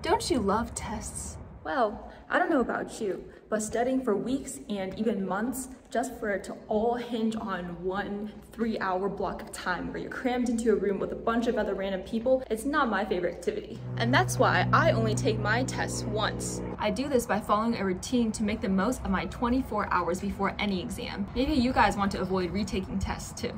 Don't you love tests? Well, I don't know about you, but studying for weeks and even months just for it to all hinge on one 3-hour block of time where you're crammed into a room with a bunch of other random people, it's not my favorite activity. And that's why I only take my tests once. I do this by following a routine to make the most of my 24 hours before any exam. Maybe you guys want to avoid retaking tests too.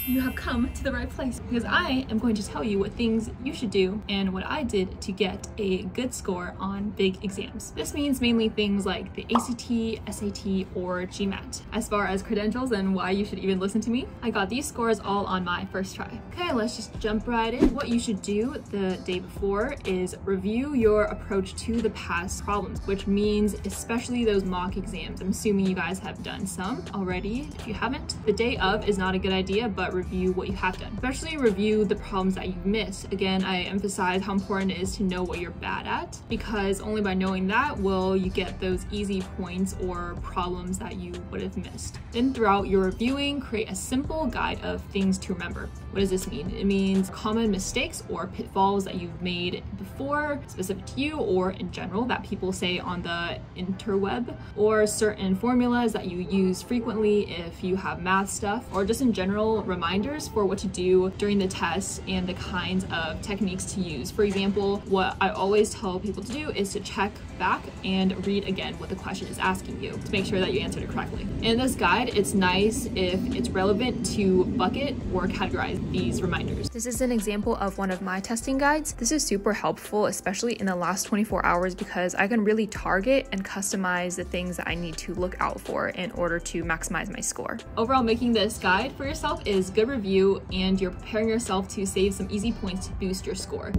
You have come to the right place because I am going to tell you what things you should do and what I did to get a good score on big exams. This means mainly things like the ACT, SAT, or GMAT. As far as credentials and why you should even listen to me, I got these scores all on my first try. Okay, let's just jump right in. What you should do the day before is review your approach to the past problems, which means especially those mock exams. I'm assuming you guys have done some already. If you haven't, the day of is not a good idea, but review what you have done. Especially review the problems that you've missed. Again, I emphasize how important it is to know what you're bad at, because only by knowing that will you get those easy points or problems that you would have missed. Then throughout your reviewing, create a simple guide of things to remember. What does this mean? It means common mistakes or pitfalls that you've made before, specific to you or in general that people say on the interweb, or certain formulas that you use frequently if you have math stuff, or just in general reminders for what to do during the test and the kinds of techniques to use. For example, what I always tell people to do is to check back and read again what the question is asking you to make sure that you answered it correctly. In this guide, it's nice if it's relevant to bucket or categorize these reminders. This is an example of one of my testing guides. This is super helpful, especially in the last 24 hours, because I can really target and customize the things that I need to look out for in order to maximize my score. Overall, making this guide for yourself is good review, and you're preparing yourself to save some easy points to boost your score.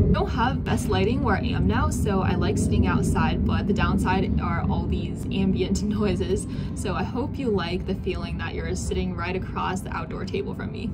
I don't have best lighting where I am now, so I like sitting outside, but the downside are all these ambient noises. So I hope you like the feeling that you're sitting right across the outdoor table from me.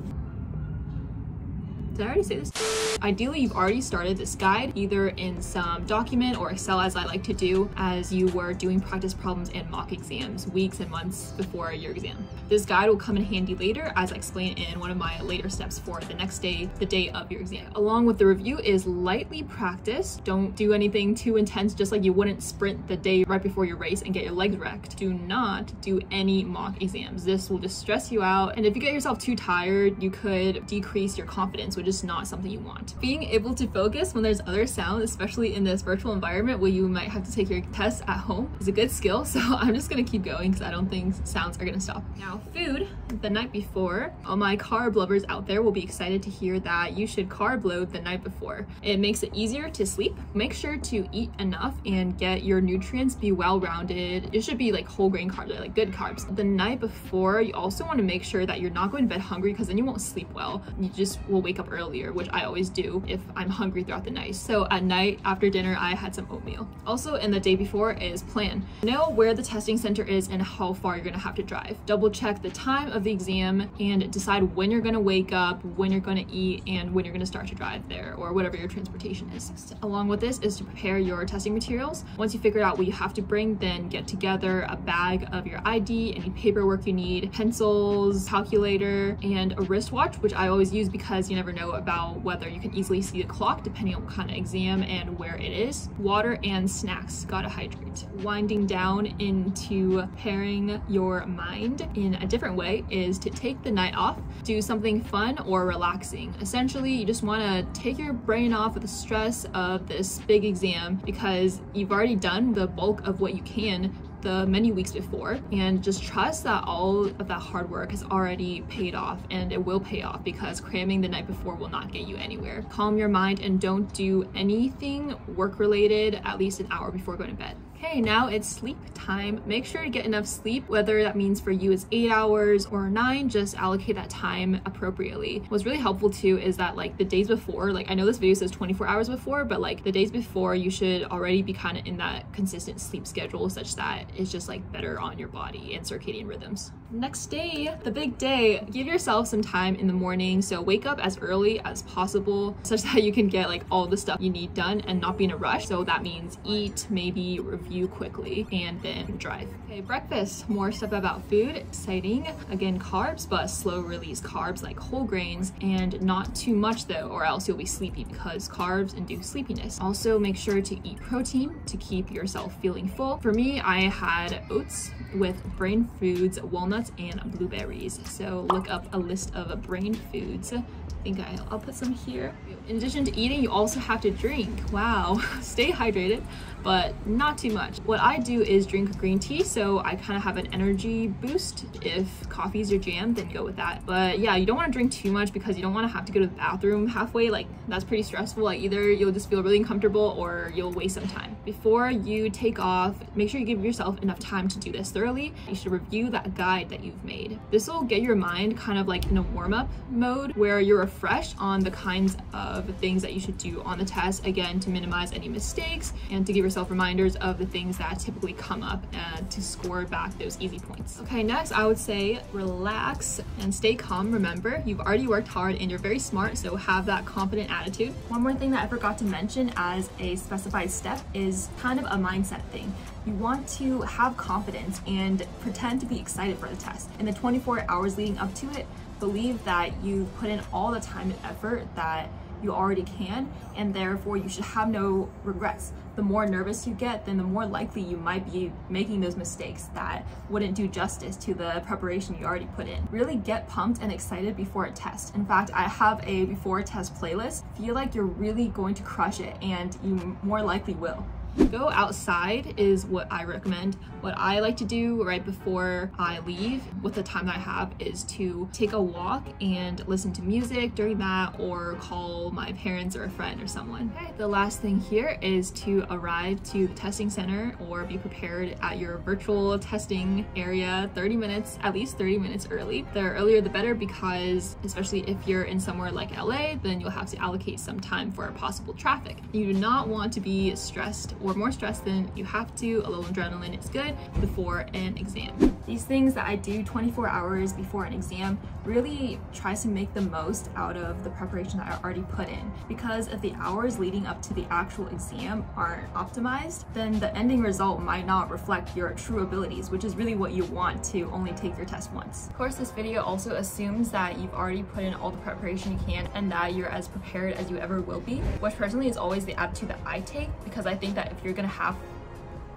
Did I already say this? Ideally, you've already started this guide either in some document or Excel, as I like to do, as you were doing practice problems and mock exams weeks and months before your exam. This guide will come in handy later, as I explain in one of my later steps for the next day, the day of your exam. Along with the review is lightly practice. Don't do anything too intense, just like you wouldn't sprint the day right before your race and get your legs wrecked. Do not do any mock exams. This will just stress you out, and if you get yourself too tired, you could decrease your confidence, which is not something you want. Being able to focus when there's other sounds, especially in this virtual environment where you might have to take your tests at home, is a good skill. So I'm just gonna keep going because I don't think sounds are gonna stop. Now, food the night before. All my carb lovers out there will be excited to hear that you should carb load the night before. It makes it easier to sleep. Make sure to eat enough and get your nutrients be well-rounded. It should be like whole grain carbs, like good carbs. The night before, you also want to make sure that you're not going to bed hungry, because then you won't sleep well. You just will wake up earlier, which I always do if I'm hungry throughout the night. So at night after dinner, I had some oatmeal. Also in the day before is plan. Know where the testing center is and how far you're gonna have to drive. Double check the time of the exam and decide when you're gonna wake up, when you're gonna eat, and when you're gonna start to drive there, or whatever your transportation is. Along with this is to prepare your testing materials. Once you figure out what you have to bring, then get together a bag of your ID, any paperwork you need, pencils, calculator, and a wristwatch, which I always use because you never know about whether you can easily see the clock depending on what kind of exam and where it is. Water and snacks, gotta hydrate. Winding down into preparing your mind in a different way is to take the night off, do something fun or relaxing. Essentially, you just want to take your brain off of the stress of this big exam, because you've already done the bulk of what you can the many weeks before, and just trust that all of that hard work has already paid off, and it will pay off, because cramming the night before will not get you anywhere. Calm your mind and don't do anything work related at least an hour before going to bed. Okay, now it's sleep time. Make sure to get enough sleep, whether that means for you it's 8 hours or 9, just allocate that time appropriately. What's really helpful too is that like the days before, like I know this video says 24 hours before, but like the days before you should already be kind of in that consistent sleep schedule, such that it's just like better on your body and circadian rhythms. Next day, the big day, give yourself some time in the morning. So wake up as early as possible such that you can get like all the stuff you need done and not be in a rush. So that means eat, maybe review review quickly, and then drive. Okay, breakfast, more stuff about food, exciting. Again, carbs, but slow release carbs like whole grains, and not too much though, or else you'll be sleepy because carbs induce sleepiness. Also, make sure to eat protein to keep yourself feeling full. For me, I had oats with brain foods, walnuts, and blueberries. So look up a list of brain foods. I think I'll put some here. In addition to eating, you also have to drink. Wow, stay hydrated, but not too much. What I do is drink green tea, so I kind of have an energy boost. If coffee is your jam, then go with that. But yeah, you don't want to drink too much because you don't want to have to go to the bathroom halfway. Like, that's pretty stressful. Like, either you'll just feel really uncomfortable or you'll waste some time. Before you take off, make sure you give yourself enough time to do this thoroughly. You should review that guide that you've made. This will get your mind kind of like in a warm-up mode where you're refreshed on the kinds of things that you should do on the test, again, to minimize any mistakes and to give yourself reminders of the things that typically come up and to score back those easy points. Okay, next I would say relax and stay calm. Remember, you've already worked hard and you're very smart, so have that confident attitude. One more thing that I forgot to mention as a specified step is kind of a mindset thing. You want to have confidence and pretend to be excited for the test. In the 24 hours leading up to it, believe that you've put in all the time and effort that you already can, and therefore you should have no regrets. The more nervous you get, then the more likely you might be making those mistakes that wouldn't do justice to the preparation you already put in. Really get pumped and excited before a test. In fact, I have a before a test playlist. Feel like you're really going to crush it, and you more likely will. Go outside is what I recommend. What I like to do right before I leave with the time that I have is to take a walk and listen to music during that, or call my parents or a friend or someone. Okay, the last thing here is to arrive to the testing center or be prepared at your virtual testing area at least 30 minutes early. The earlier the better, because especially if you're in somewhere like LA, then you'll have to allocate some time for possible traffic. You do not want to be stressed or more stressed than you have to. A little adrenaline is good before an exam. These things that I do 24 hours before an exam really tries to make the most out of the preparation that I already put in, because if the hours leading up to the actual exam aren't optimized, then the ending result might not reflect your true abilities, which is really what you want to only take your test once. Of course, this video also assumes that you've already put in all the preparation you can and that you're as prepared as you ever will be, which personally is always the attitude that I take, because I think that if you're gonna have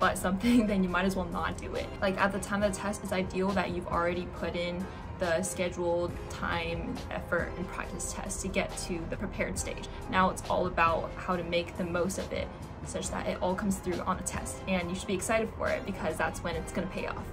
but something, then you might as well not do it. Like, at the time of the test, it's ideal that you've already put in the scheduled time, effort, and practice test to get to the prepared stage. Now it's all about how to make the most of it such that it all comes through on a test, and you should be excited for it because that's when it's going to pay off.